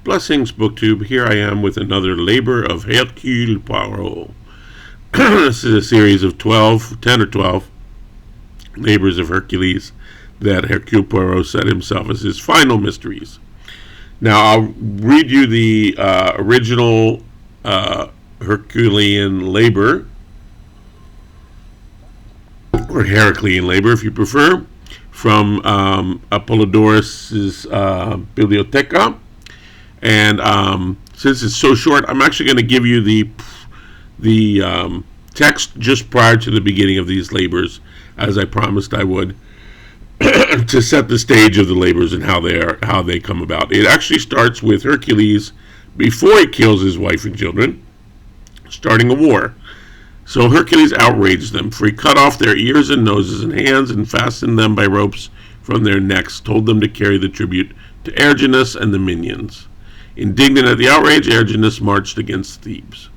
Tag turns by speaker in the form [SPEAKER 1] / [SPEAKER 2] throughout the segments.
[SPEAKER 1] Blessings, BookTube. Here I am with another labor of Hercules Poyroot. This is a series of 10 or 12 labors of Hercules that Hercule Poirot set himself as his final mysteries. Now, I'll read you the original Herculean labor, or Heraclean labor if you prefer, from Apollodorus' Bibliotheca. And since it's so short, I'm actually going to give you the text just prior to the beginning of these labors, as I promised I would, to set the stage of the labors and how they come about. It actually starts with Hercules before he kills his wife and children, starting a war. So Hercules outraged them, for he cut off their ears and noses and hands and fastened them by ropes from their necks, told them to carry the tribute to Erginus and the minions. Indignant at the outrage, Erginus marched against Thebes.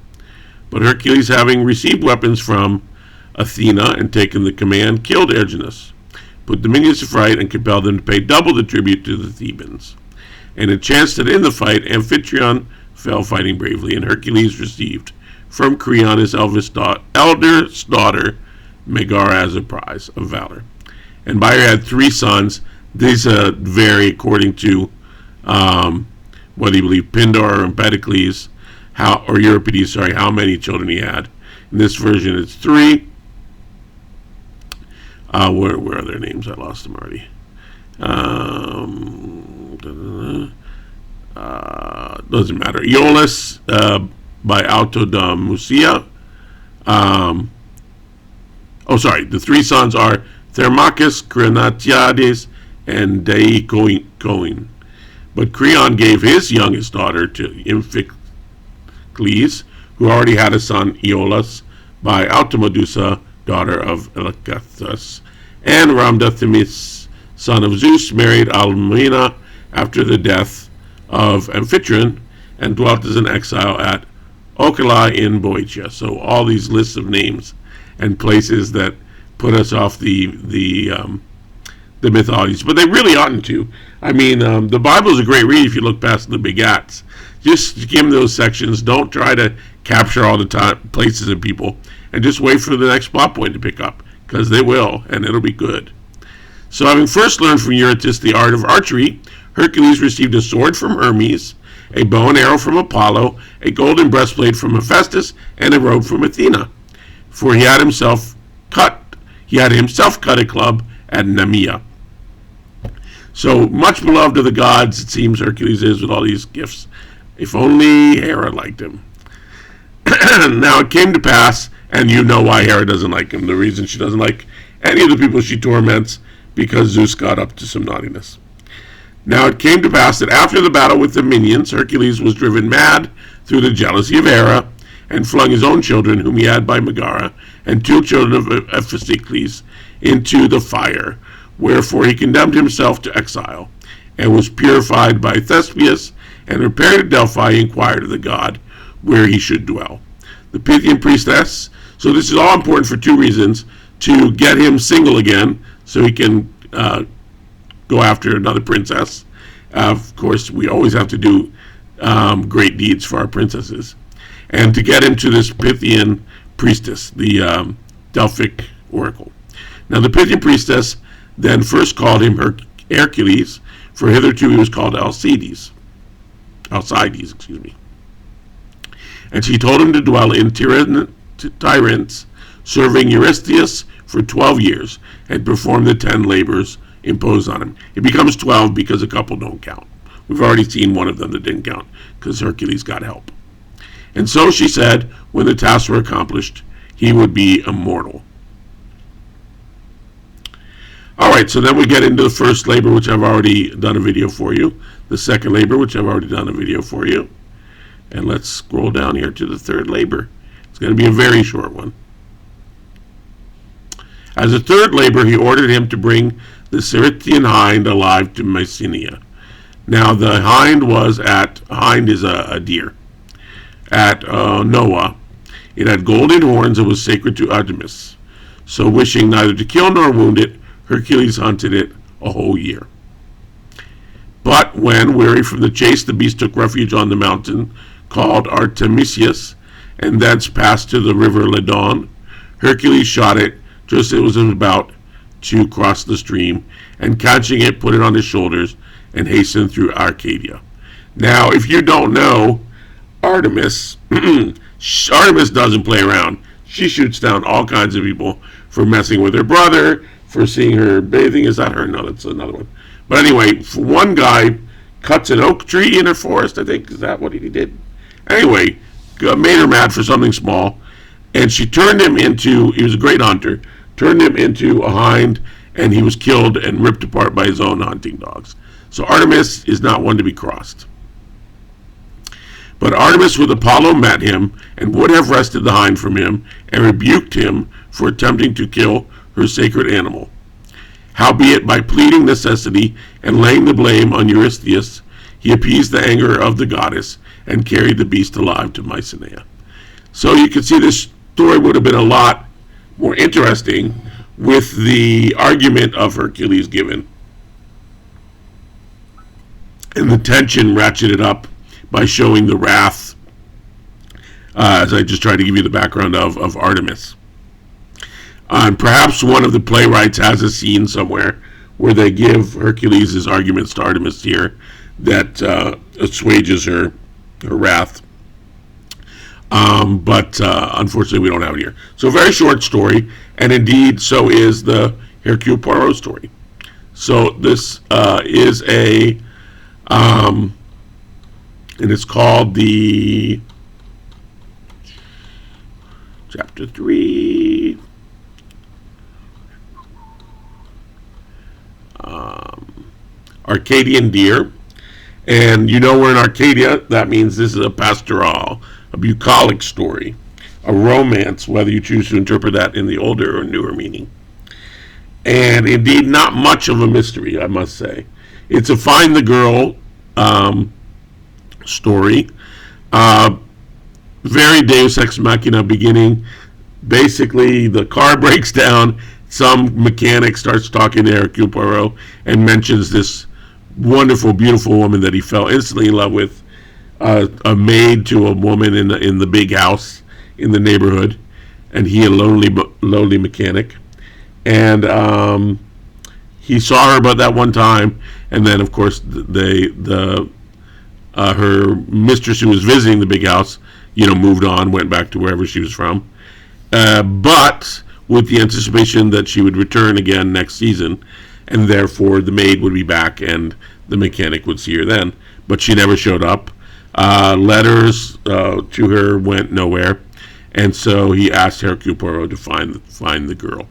[SPEAKER 1] But Hercules, having received weapons from Athena and taken the command, killed Erginus, put the minions to fright, and compelled them to pay double the tribute to the Thebans. And it chanced that in the fight, Amphitryon fell fighting bravely, and Hercules received from Creon his eldest daughter, Megara, as a prize of valor. And Bayer had 3 sons. These vary according to whether you believe Pindar or Empedocles, or Euripides, how many children he had. In this version, it's 3. Where are their names? I lost them already. Doesn't matter. Iolus by Autodamusia. The 3 sons are Thermachus, Crenatiades, and Deicoin. But Creon gave his youngest daughter to Amphicles, who already had a son, Iolus, by Automedusa, daughter of Elacathus. And Rhamdathemis, son of Zeus, married Almena after the death of Amphitryon, and dwelt as an exile at Ocala in Boeotia. So all these lists of names and places that put us off the mythologies, but they really oughtn't to. I mean, the Bible is a great read if you look past the begats. Just skim those sections. Don't try to capture all the places and people, and just wait for the next plot point to pick up, because they will, and it'll be good. So, having first learned from Eurytus the art of archery, Hercules received a sword from Hermes, a bow and arrow from Apollo, a golden breastplate from Hephaestus, and a robe from Athena. For he had himself cut a club at Nemea. So much beloved of the gods, it seems Hercules is, with all these gifts. If only Hera liked him. Now it came to pass, and you know why Hera doesn't like him. The reason she doesn't like any of the people she torments, because Zeus got up to some naughtiness. Now it came to pass that after the battle with the minions, Hercules was driven mad through the jealousy of Hera, and flung his own children, whom he had by Megara, and 2 children of Ephesicles, into the fire. Wherefore he condemned himself to exile, and was purified by Thespius, and repaired to Delphi, inquired of the god where he should dwell. The Pythian priestess, so this is all important for 2 reasons: to get him single again, so he can go after another princess. Of course, we always have to do great deeds for our princesses. And to get him to this Pythian priestess, the Delphic oracle. Now the Pythian priestess then first called him Hercules, for hitherto he was called Alcides, and she told him to dwell in Tyrants, serving Eurystheus for 12 years, and perform the 10 labors imposed on him. It becomes 12 because a couple don't count. We've already seen one of them that didn't count, because Hercules got help. And so she said, when the tasks were accomplished, he would be immortal. Alright, so then we get into the first labor, which I've already done a video for you. The second labor, which I've already done a video for you. And let's scroll down here to the third labor. It's going to be a very short one. As a third labor, he ordered him to bring the Cerytian hind alive to Mycenae. Now, the hind is a deer. At Noah, it had golden horns and was sacred to Artemis. So, wishing neither to kill nor wound it, Hercules hunted it a whole year. But when, weary from the chase, the beast took refuge on the mountain called Artemisius, and thence passed to the river Ledon, Hercules shot it just as it was about to cross the stream, and catching it, put it on his shoulders, and hastened through Arcadia. Now, if you don't know, Artemis, Artemis doesn't play around. She shoots down all kinds of people for messing with her brother, for seeing her bathing. Is that her? No, that's another one. But anyway, one guy cuts an oak tree in a forest, I think. Is that what he did? Anyway, made her mad for something small, and she turned him into, he was a great hunter, turned him into a hind, and he was killed and ripped apart by his own hunting dogs. So Artemis is not one to be crossed. But Artemis with Apollo met him, and would have wrested the hind from him, and rebuked him for attempting to kill her sacred animal. Howbeit, by pleading necessity and laying the blame on Eurystheus, he appeased the anger of the goddess and carried the beast alive to Mycenae. So you can see this story would have been a lot more interesting with the argument of Hercules given, and the tension ratcheted up by showing the wrath, as I just tried to give you the background of Artemis. And perhaps one of the playwrights has a scene somewhere where they give Hercules his arguments to Artemis here that assuages her wrath. But unfortunately, we don't have it here. So, a very short story, and indeed, so is the Hercule Poirot story. So, this is a, and it's called the Chapter 3. Arcadian Deer. And you know we're in Arcadia. That means this is a pastoral, a bucolic story, a romance, whether you choose to interpret that in the older or newer meaning. And indeed, not much of a mystery, I must say. It's a find the girl story. Very Deus Ex Machina beginning. Basically, the car breaks down. Some mechanic starts talking to Hercule Poirot and mentions this wonderful, beautiful woman that he fell instantly in love with, a maid to a woman in the big house in the neighborhood, and he a lowly mechanic. And he saw her about that one time, and then of course her mistress who was visiting the big house, moved on, went back to wherever she was from, but with the anticipation that she would return again next season, and therefore the maid would be back and the mechanic would see her then. But she never showed up. Letters to her went nowhere, and so he asked Hercule Poirot to find the girl.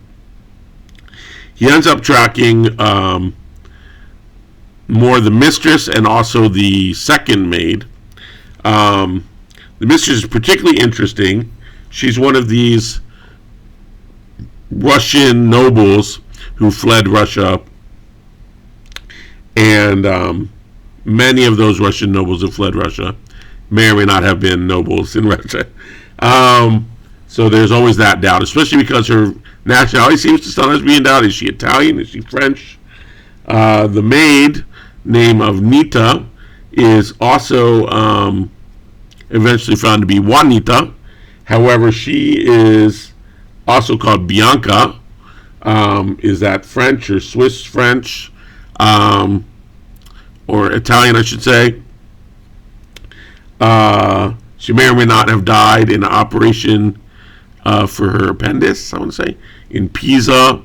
[SPEAKER 1] He ends up tracking more the mistress and also the second maid. The mistress is particularly interesting. She's one of these Russian nobles who fled Russia, and many of those Russian nobles who fled Russia may or may not have been nobles in Russia. So there's always that doubt, especially because her nationality seems to sometimes be in doubt. Is she Italian? Is she French? The maid, name of Nita, is also eventually found to be Juanita. However, she is also called Bianca. Is that French or Swiss French? Or Italian, I should say. She may or may not have died in an operation for her appendix, I want to say, in Pisa.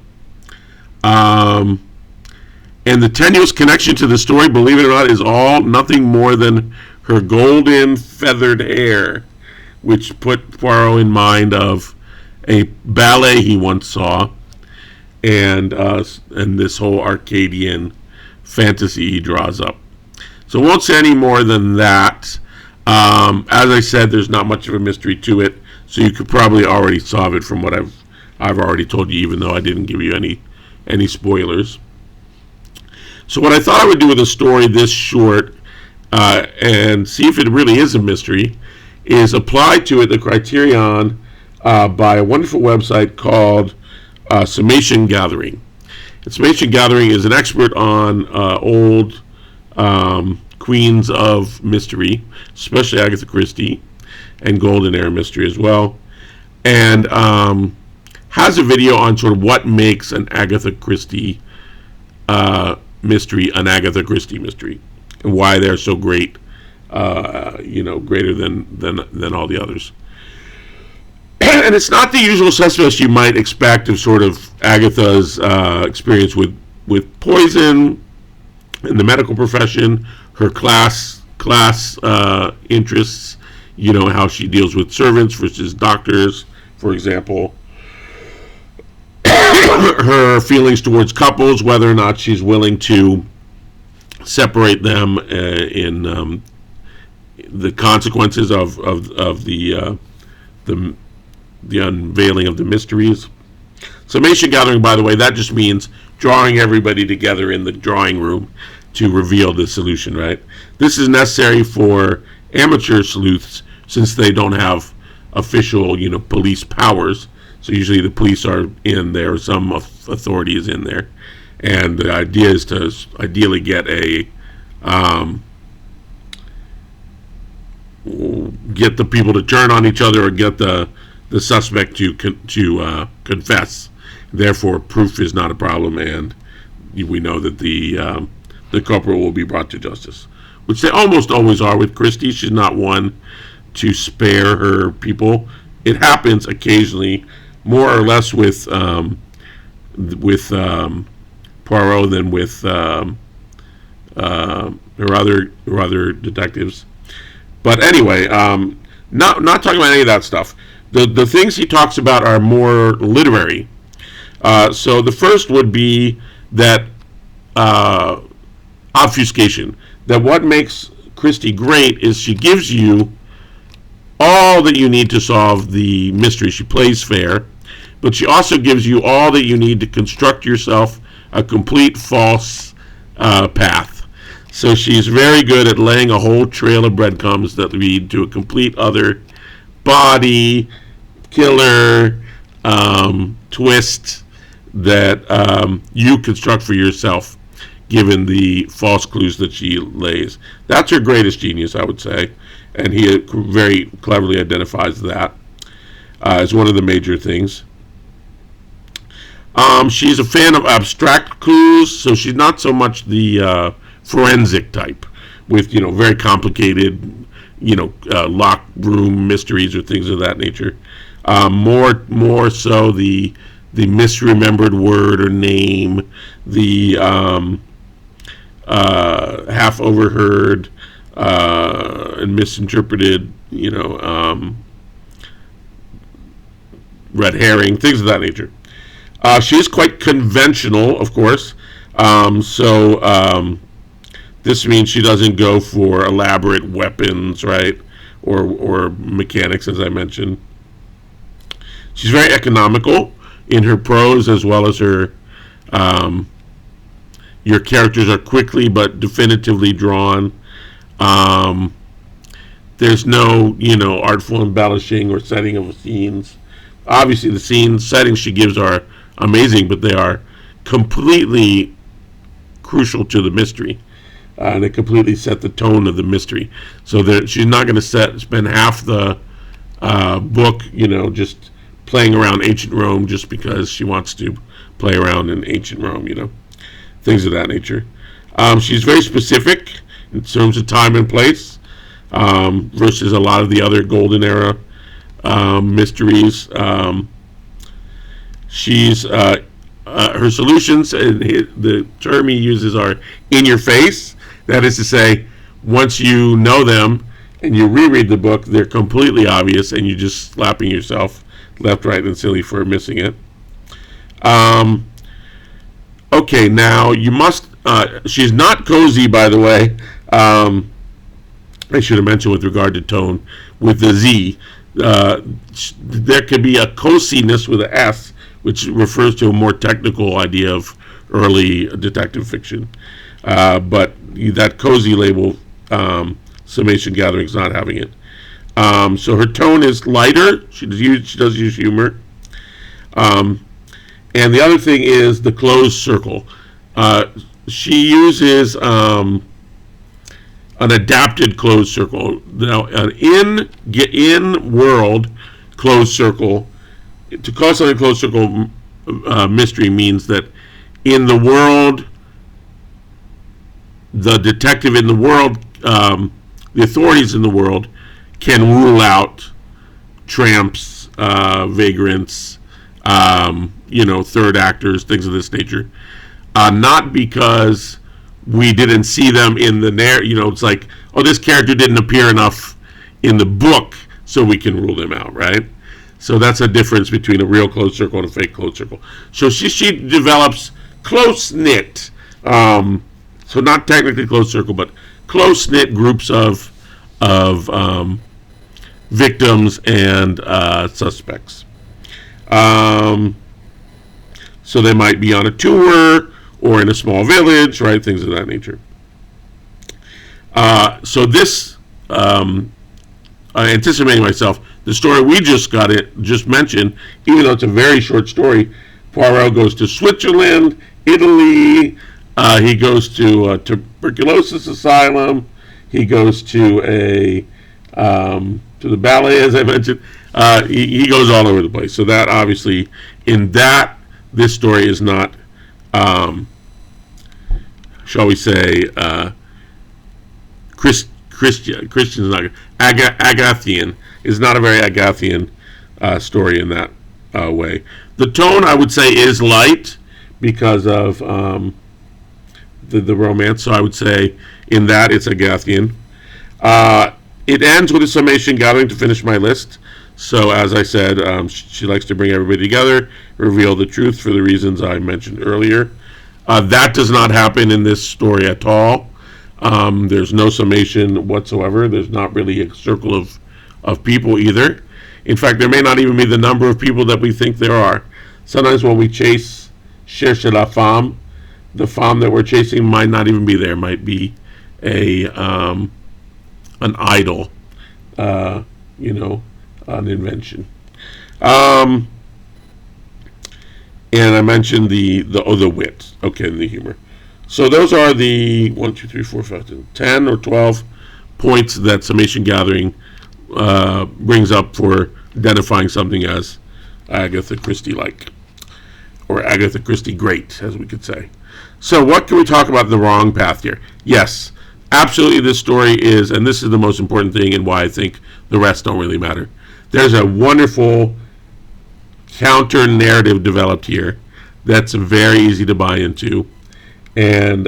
[SPEAKER 1] And the tenuous connection to the story, believe it or not, is all nothing more than her golden feathered hair, which put Poirot in mind of a ballet he once saw, and this whole Arcadian fantasy he draws up. So won't say any more than that. As I said, there's not much of a mystery to it, so you could probably already solve it from what I've already told you, even though I didn't give you any spoilers. So what I thought I would do with a story this short, and see if it really is a mystery, is apply to it the criterion by a wonderful website called Summation Gathering. And Summation Gathering is an expert on old queens of mystery, especially Agatha Christie, and golden era mystery as well. And has a video on sort of what makes an Agatha Christie mystery an Agatha Christie mystery, and why they're so great, greater than all the others. And it's not the usual suspects you might expect of sort of Agatha's experience with poison in the medical profession, her class interests, how she deals with servants versus doctors, for example. Her feelings towards couples, whether or not she's willing to separate them in the consequences of the unveiling of the mysteries. Summation gathering, by the way, that just means drawing everybody together in the drawing room to reveal the solution, right? This is necessary for amateur sleuths since they don't have official, police powers. So usually the police are in there, some authority is in there. And the idea is to ideally get get the people to turn on each other or get the suspect to confess. Therefore, proof is not a problem, and we know that the culprit will be brought to justice, which they almost always are with Christie. She's not one to spare her people. It happens occasionally, more or less with Poirot than with her other detectives. But anyway, not talking about any of that stuff. The things he talks about are more literary. So the first would be that obfuscation. That what makes Christie great is she gives you all that you need to solve the mystery. She plays fair, but she also gives you all that you need to construct yourself a complete false path. So she's very good at laying a whole trail of breadcrumbs that lead to a complete other body, killer, twist that you construct for yourself, given the false clues that she lays. That's her greatest genius, I would say, and he very cleverly identifies that as one of the major things. She's a fan of abstract clues, so she's not so much the forensic type with very complicated locked room mysteries or things of that nature. More so the misremembered word or name, the half overheard and misinterpreted red herring, things of that nature. She is quite conventional, of course. This means she doesn't go for elaborate weapons, right? Or mechanics, as I mentioned. She's very economical in her prose, as well as her. Your characters are quickly but definitively drawn. There's no, artful embellishing or setting of scenes. Obviously, the scene settings she gives are amazing, but they are completely crucial to the mystery. They completely set the tone of the mystery. So that she's not going to spend half the book, just playing around ancient Rome just because she wants to play around in ancient Rome, things of that nature. She's very specific in terms of time and place, versus a lot of the other golden era mysteries. She's her solutions, and the term he uses are in your face. That is to say, once you know them and you reread the book, they're completely obvious, and you're just slapping yourself left, right, and silly for missing it. Okay, now you must. She's not cozy, by the way. I should have mentioned with regard to tone with the Z. There could be a coziness with an S, which refers to a more technical idea of early detective fiction. But that cozy label, summation gathering, is not having it. So her tone is lighter. She does use humor. And the other thing is the closed circle. She uses an adapted closed circle. Now, an in world closed circle, to call something a closed circle mystery means that in the world, the detective in the world, the authorities in the world can rule out tramps, vagrants, third actors, things of this nature. Not because we didn't see them in the it's like, oh, this character didn't appear enough in the book, so we can rule them out, right? So that's a difference between a real closed circle and a fake closed circle. So she develops close-knit, so not technically closed circle, but close-knit groups of victims and suspects. So they might be on a tour or in a small village, right? Things of that nature. So this, anticipating myself, the story we just mentioned, even though it's a very short story, Poirot goes to Switzerland, Italy. He goes to a tuberculosis asylum. He goes to the ballet, as I mentioned. He goes all over the place. So that obviously, this story is not, shall we say, Christian is not Agathian, is not a very Agathian story in that way. The tone, I would say, is light because of the romance. So I would say in that it's Agathian. It ends with a summation gathering to finish my list. So as I said, she likes to bring everybody together, reveal the truth for the reasons I mentioned earlier. That does not happen in this story at all. There's no summation whatsoever. There's not really a circle of people either. In fact, there may not even be the number of people that we think there are. Sometimes when we cherche la femme, the femme that we're chasing might not even be there. Might be an idol, an invention. And I mentioned the wit, okay, and the humor. So those are the 1, 2, 3, 4, 5, 10 or 12 points that summation gathering brings up for identifying something as Agatha Christie-like, or Agatha Christie great, as we could say. So what can we talk about the wrong path here? Yes, absolutely this story is, and this is the most important thing and why I think the rest don't really matter. There's a wonderful counter-narrative developed here that's very easy to buy into and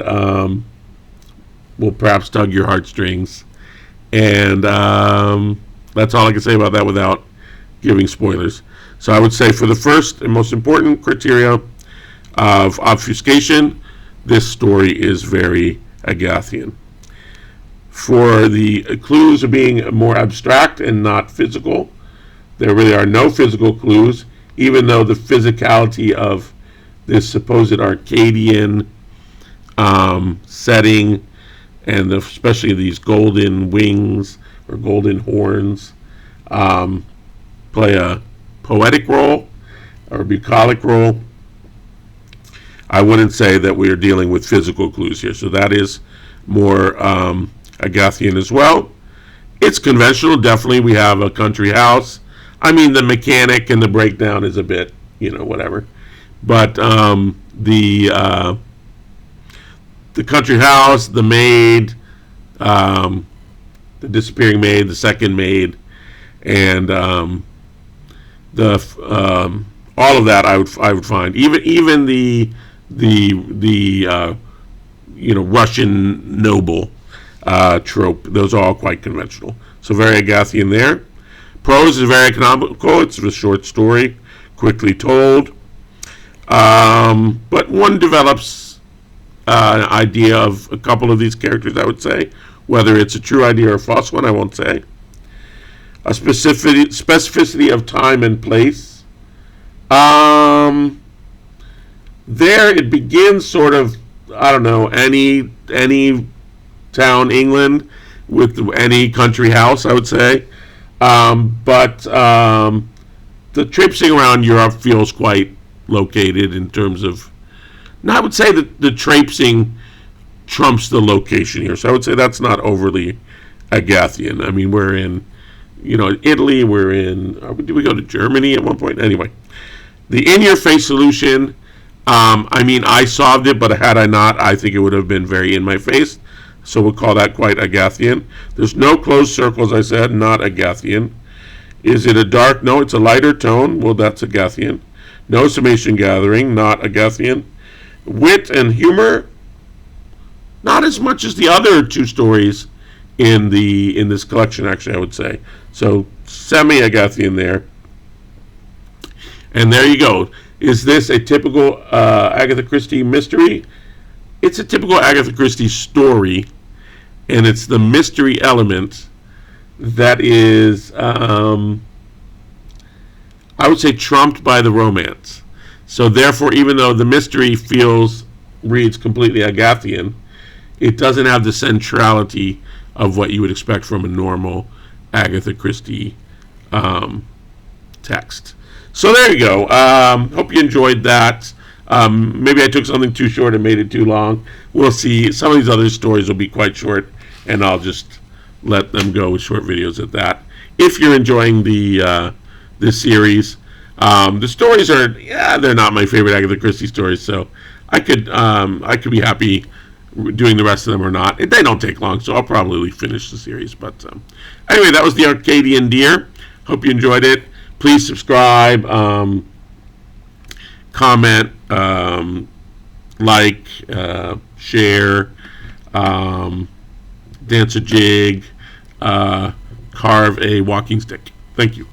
[SPEAKER 1] will perhaps tug your heartstrings. And that's all I can say about that without giving spoilers. So I would say for the first and most important criteria of obfuscation, this story is very Agathian. For the clues of being more abstract and not physical, there really are no physical clues, even though the physicality of this supposed Arcadian setting, and especially these golden wings or golden horns, play a poetic role or bucolic role. I wouldn't say that we are dealing with physical clues here, so that is more Agathian as well. It's conventional, definitely. We have a country house. I mean, the mechanic and the breakdown is a bit, whatever. But the country house, the maid, the disappearing maid, the second maid, and all of that I would find. Even the Russian noble trope. Those are all quite conventional. So very Agathian there. Prose is very economical. It's a short story, quickly told. But one develops an idea of a couple of these characters, I would say. Whether it's a true idea or a false one, I won't say. A specificity of time and place. There it begins sort of, I don't know, any town, England, with any country house, I would say. But the traipsing around Europe feels quite located in terms of, I would say that the traipsing trumps the location here. So I would say that's not overly Agathian. I mean, we're in, Italy. We're in. Did we go to Germany at one point? Anyway, the in-your-face solution. I solved it, but had I not, I think it would have been very in my face. So we'll call that quite Agathian. There's no closed circle, as I said, not Agathian. Is it a dark? No, it's a lighter tone. Well, that's Agathian. No summation gathering, not Agathian. Wit and humor, not as much as the other two stories in this collection, actually, I would say. So semi-Agathian there. And there you go. Is this a typical Agatha Christie mystery? It's a typical Agatha Christie story, and it's the mystery element that is, I would say, trumped by the romance. So therefore, even though the mystery reads completely Agathian, it doesn't have the centrality of what you would expect from a normal Agatha Christie text. So there you go. Hope you enjoyed that. Maybe I took something too short and made it too long. We'll see. Some of these other stories will be quite short, and I'll just let them go with short videos at that. If you're enjoying this series, the stories are, they're not my favorite Agatha Christie stories, so I could be happy doing the rest of them or not. They don't take long, so I'll probably finish the series. But anyway, that was the Arcadian Deer. Hope you enjoyed it. Please subscribe, comment, like, share, dance a jig, carve a walking stick. Thank you.